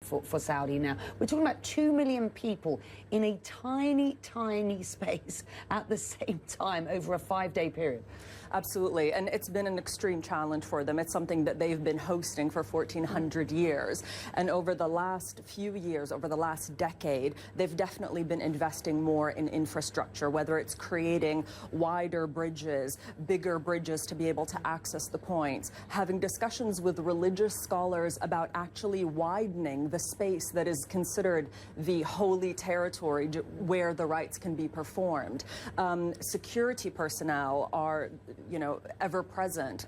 for Saudi now. We're talking about 2 million people in a tiny, tiny space at the same time over a 5-day period. Absolutely, and it's been an extreme challenge for them. It's something that they've been hosting for 1,400 years. And over the last few years, over the last decade, they've definitely been investing more in infrastructure, whether it's creating wider bridges, bigger bridges to be able to access the points, having discussions with religious scholars about actually widening the space that is considered the holy territory where the rites can be performed. Security personnel are ever present.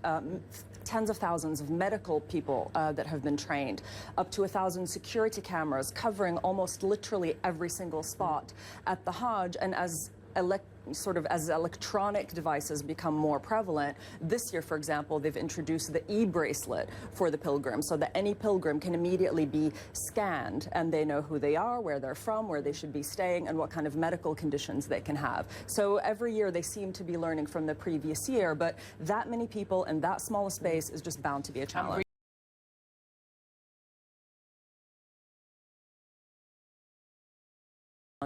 Tens of thousands of medical people that have been trained, up to 1,000 security cameras covering almost literally every single spot at the Hajj. And as electronic devices become more prevalent, this year, for example, they've introduced the e-bracelet for the pilgrim, so that any pilgrim can immediately be scanned and they know who they are, where they're from, where they should be staying, and what kind of medical conditions they can have. So every year they seem to be learning from the previous year, but that many people in that small a space is just bound to be a challenge.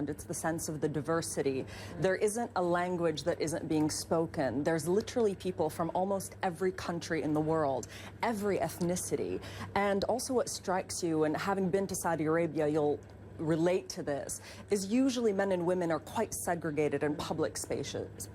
It's the sense of the diversity. There isn't a language that isn't being spoken. There's literally people from almost every country in the world, every ethnicity. And also what strikes you, and having been to Saudi Arabia, you'll relate to this, is usually men and women are quite segregated in public spaces.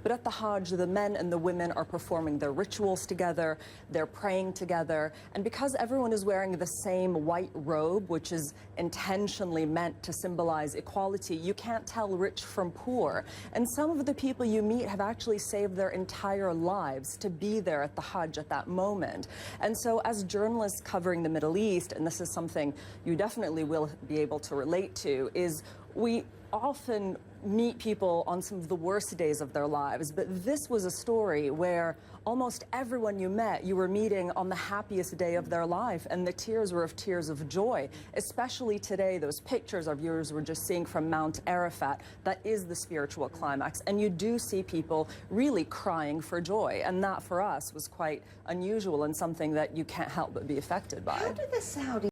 But at the Hajj, the men and the women are performing their rituals together, they're praying together, and because everyone is wearing the same white robe, which is intentionally meant to symbolize equality, you can't tell rich from poor. And some of the people you meet have actually saved their entire lives to be there at the Hajj at that moment. And so as journalists covering the Middle East, and this is something you definitely will be able to relate to, is we often meet people on some of the worst days of their lives, but this was a story where almost everyone you met, you were meeting on the happiest day of their life, and the tears were of tears of joy, especially today. Those pictures our viewers were just seeing from Mount Arafat, that is the spiritual climax, and you do see people really crying for joy, and that for us was quite unusual and something that you can't help but be affected by. How do the Saudis